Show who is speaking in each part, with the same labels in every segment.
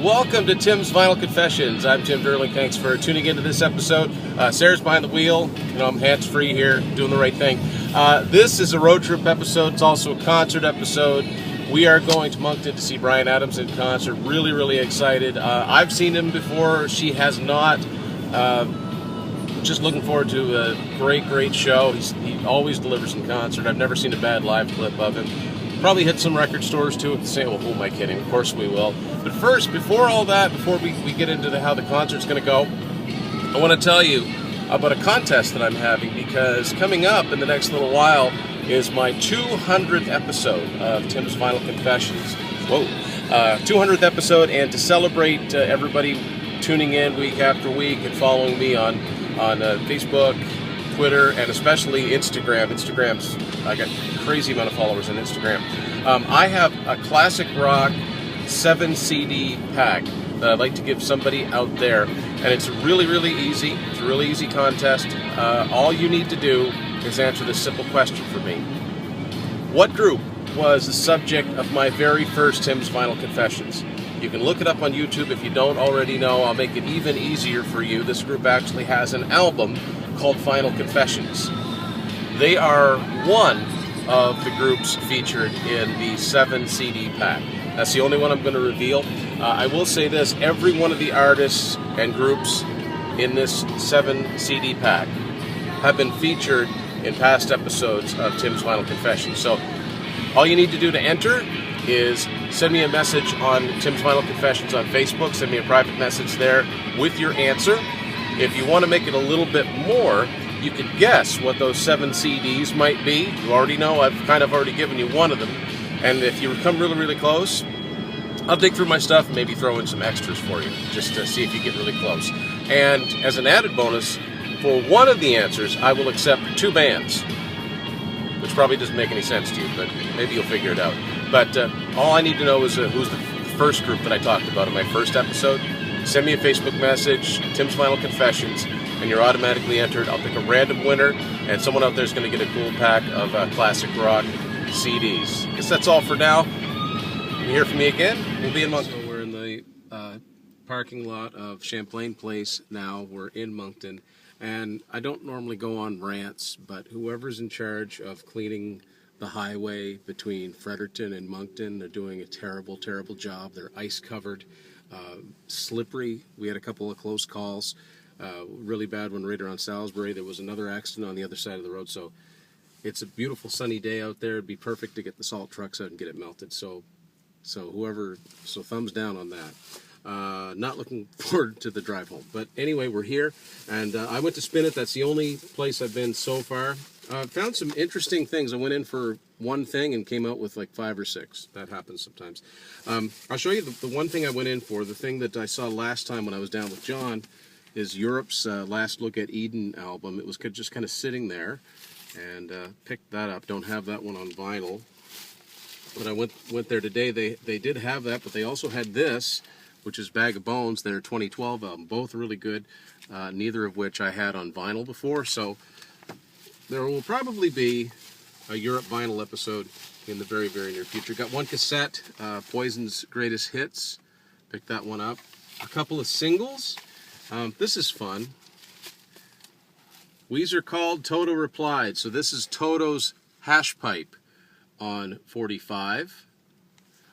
Speaker 1: Welcome to Tim's Vinyl Confessions. I'm Tim Durling. Thanks for tuning into this episode. Sarah's behind the wheel. I'm hands-free here, doing the right thing. This is a road trip episode. It's also a concert episode. We are going to Moncton to see Bryan Adams in concert. Really, really excited. I've seen him before. She has not. Just looking forward to a great show. He always delivers in concert. I've never seen a bad live clip of him. Probably hit some record stores too at the same. Well, who am I kidding? Of course we will. But first, before all that, before we get into how the concert's going to go, I want to tell you about a contest that I'm having, because coming up in the next little while is my 200th episode of Tim's Vinyl Confessions. 200th episode, and to celebrate everybody tuning in week after week and following me on Facebook, Twitter, and especially Instagram. I got a crazy amount of followers on Instagram. I have a classic rock 7 CD pack that I'd like to give somebody out there, and it's really, really easy. It's a really easy contest. All you need to do is answer this simple question for me. What group was the subject of my very first Tim's Vinyl Confessions? You can look it up on YouTube if you don't already know. I'll make it even easier for you. This group actually has an album called Vinyl Confessions. They are one of the groups featured in the 7 CD pack. That's the only one I'm going to reveal. I will say this, every one of the artists and groups in this 7 CD pack have been featured in past episodes of Tim's Vinyl Confessions. So all you need to do to enter is send me a message on Tim's Vinyl Confessions on Facebook. Send me a private message there with your answer. If you want to make it a little bit more, you could guess what those 7 CDs might be. You already know I've kind of already given you one of them. And if you come really, really close, I'll dig through my stuff and maybe throw in some extras for you, just to see if you get really close. And as an added bonus, for one of the answers, I will accept 2 bands, which probably doesn't make any sense to you, but maybe you'll figure it out. But all I need to know is who's the first group that I talked about in my first episode. Send me a Facebook message, Tim's Vinyl Confessions, and you're automatically entered. I'll pick a random winner, and someone out there is going to get a cool pack of classic rock CDs. I guess that's all for now. You hear from me again, we'll be in Moncton. So we're in the parking lot of Champlain Place now. We're in Moncton, and I don't normally go on rants, but whoever's in charge of cleaning the highway between Fredericton and Moncton, they're doing a terrible job. They're ice covered, slippery. We had a couple of close calls. Really bad one right around Salisbury. There was another accident on the other side of the road. So it's a beautiful sunny day out there. It'd be perfect to get the salt trucks out and get it melted. So thumbs down on that. Not looking forward to the drive home. But anyway, we're here, and I went to Spin It. That's the only place I've been so far. Found some interesting things. I went in for one thing and came out with like 5 or 6. That happens sometimes. I'll show you the one thing I went in for. The thing that I saw last time when I was down with John is Europe's Last Look at Eden album. It was just kind of sitting there, and picked that up. Don't have that one on vinyl. But I went there today. They did have that, but they also had this, which is Bag of Bones, their 2012 album. Both really good, neither of which I had on vinyl before. So there will probably be a Europe vinyl episode in the very, very near future. Got one cassette, Poison's Greatest Hits. Picked that one up. A couple of singles. This is fun. Weezer Called, Toto Replied. So this is Toto's Hash Pipe on 45.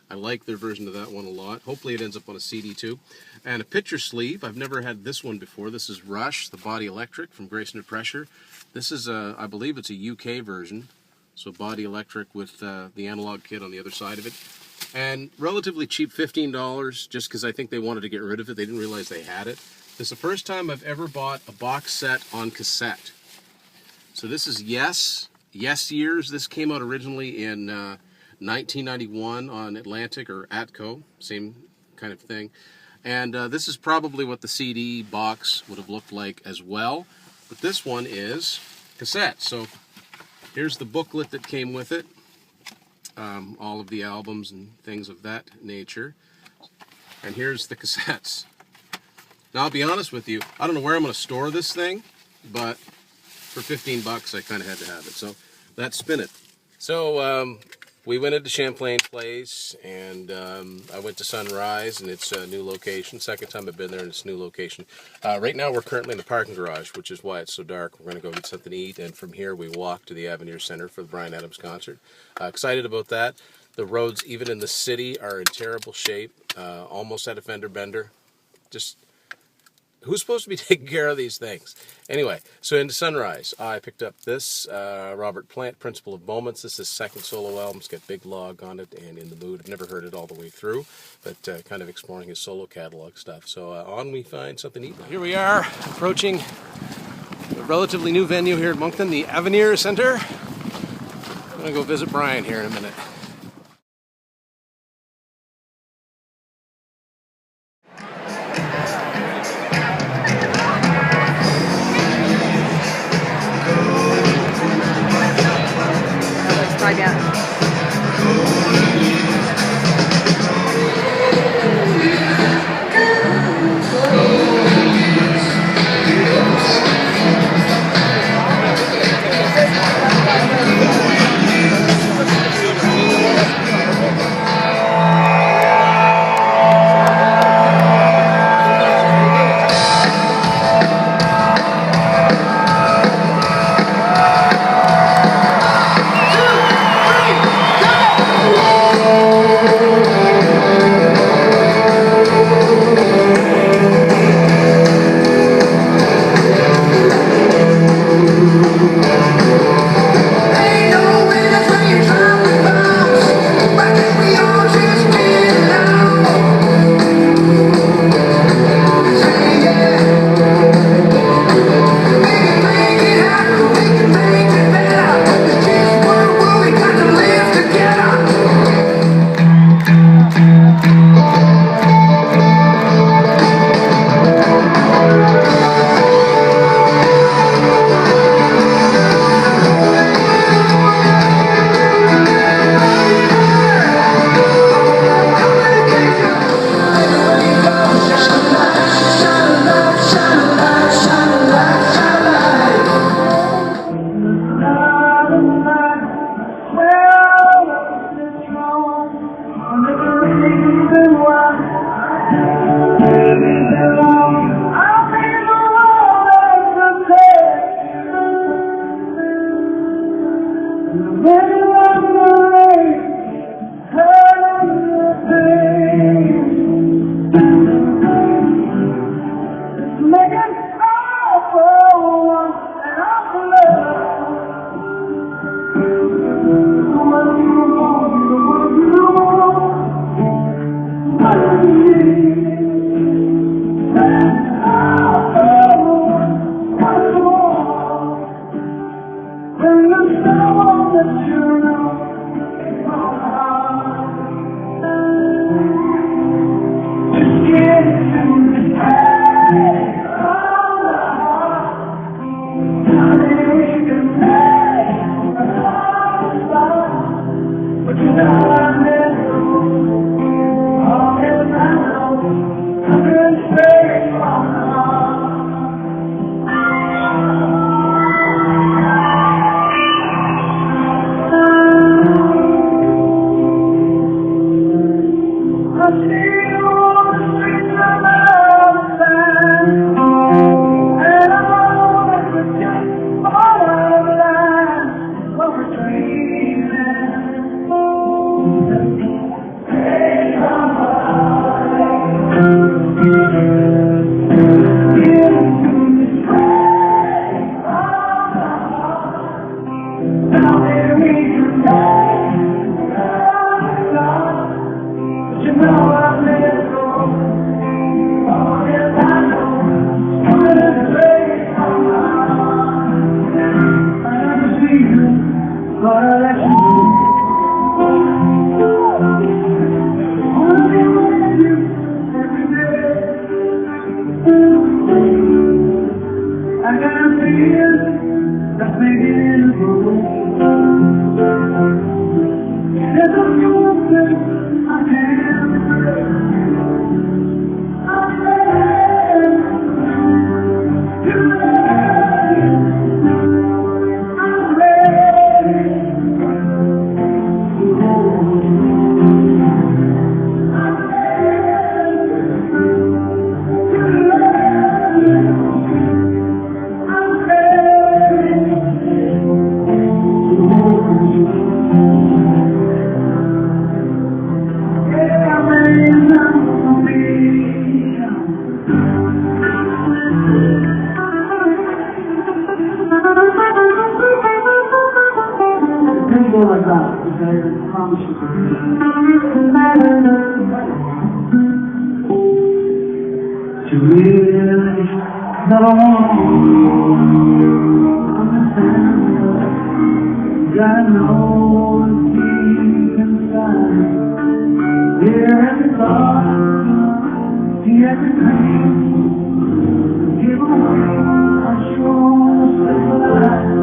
Speaker 1: I like their version of that one a lot. Hopefully it ends up on a CD too. And a picture sleeve. I've never had this one before. This is Rush, The Body Electric from Grace Under Pressure. This is, I believe it's a UK version. So Body Electric with the analog kit on the other side of it. And relatively cheap, $15, just because I think they wanted to get rid of it. They didn't realize they had it. This is the first time I've ever bought a box set on cassette. So this is Yes Years. This came out originally in 1991 on Atlantic or Atco, same kind of thing. And this is probably what the CD box would have looked like as well. But this one is cassette. So here's the booklet that came with it. All of the albums and things of that nature. And here's the cassettes. Now I'll be honest with you, I don't know where I'm going to store this thing, but for $15 I kind of had to have it. So that's Spin It. So we went into Champlain Place, and I went to Sunrise, and it's a new location. Second time I've been there, and it's a new location. Right now, we're currently in the parking garage, which is why it's so dark. We're going to go get something to eat, and from here, we walk to the Avenir Center for the Bryan Adams concert. Excited about that. The roads, even in the city, are in terrible shape. Almost had a fender bender. Just... who's supposed to be taking care of these things? Anyway, so into Sunrise, I picked up this Robert Plant, Principle of Moments. This is his second solo album. It's got Big Log on it and In the Mood. I've never heard it all the way through, but kind of exploring his solo catalog stuff. So on we find something to eat. Here we are, approaching a relatively new venue here at Moncton, the Avenir Center. I'm going to go visit Bryan here in a minute.
Speaker 2: go like that, okay? I promise you. To really know, understand, gotta know what's deep inside. Hear every thought, see every dream, give away, I sure slip alive.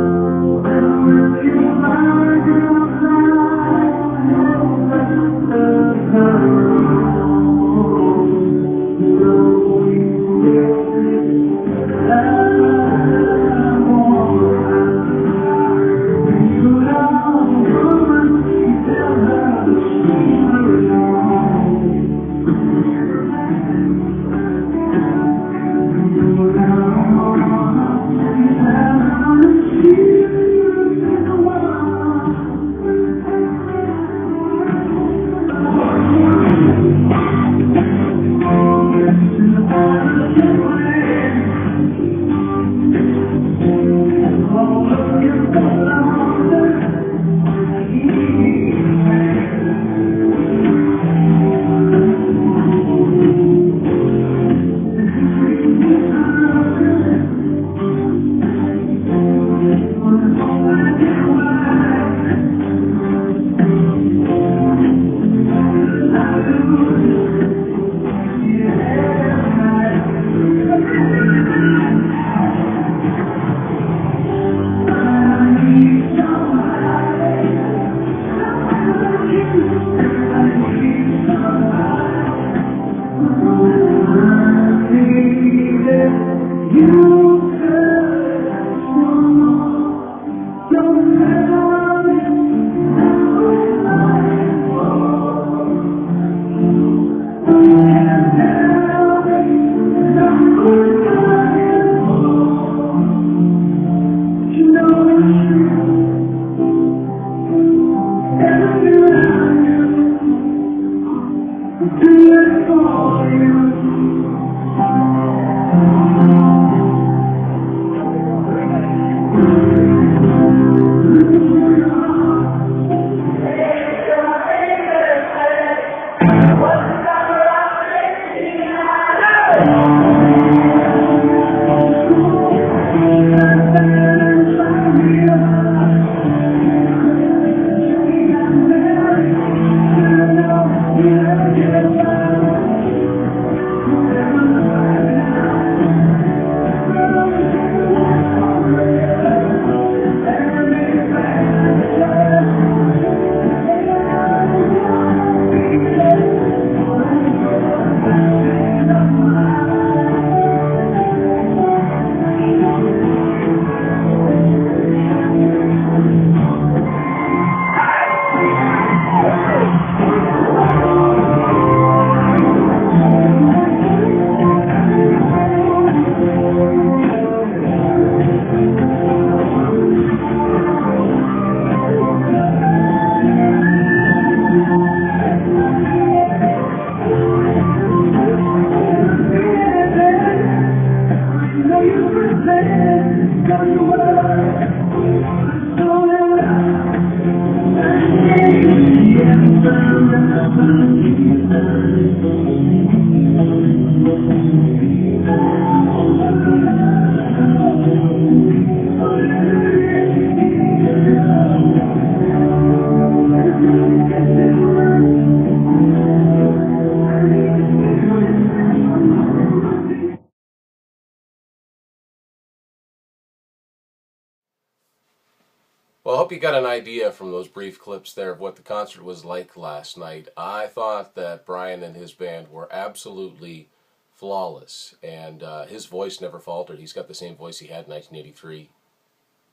Speaker 1: Well, I hope you got an idea from those brief clips there of what the concert was like last night. I thought that Bryan and his band were absolutely flawless, and his voice never faltered. He's got the same voice he had in 1983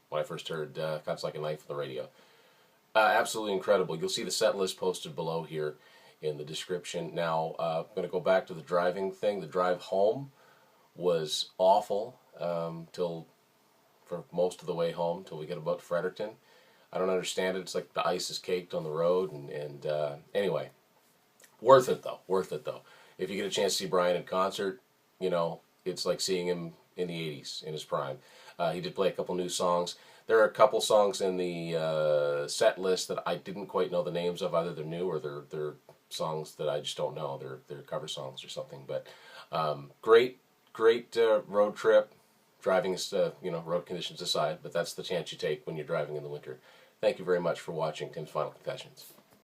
Speaker 1: when I first heard Cuts Like a Knife on the radio. Absolutely incredible. You'll see the set list posted below here in the description. Now, I'm going to go back to the driving thing. The drive home was awful for most of the way home till we get about Fredericton. I don't understand it. It's like the ice is caked on the road, and anyway, worth it though. Worth it though. If you get a chance to see Bryan in concert, you know, it's like seeing him in the 80s, in his prime. He did play a couple new songs. There are a couple songs in the set list that I didn't quite know the names of. Either they're new or they're songs that I just don't know. They're cover songs or something. But great road trip. Driving is, road conditions aside, but that's the chance you take when you're driving in the winter. Thank you very much for watching Tim's Final Confessions.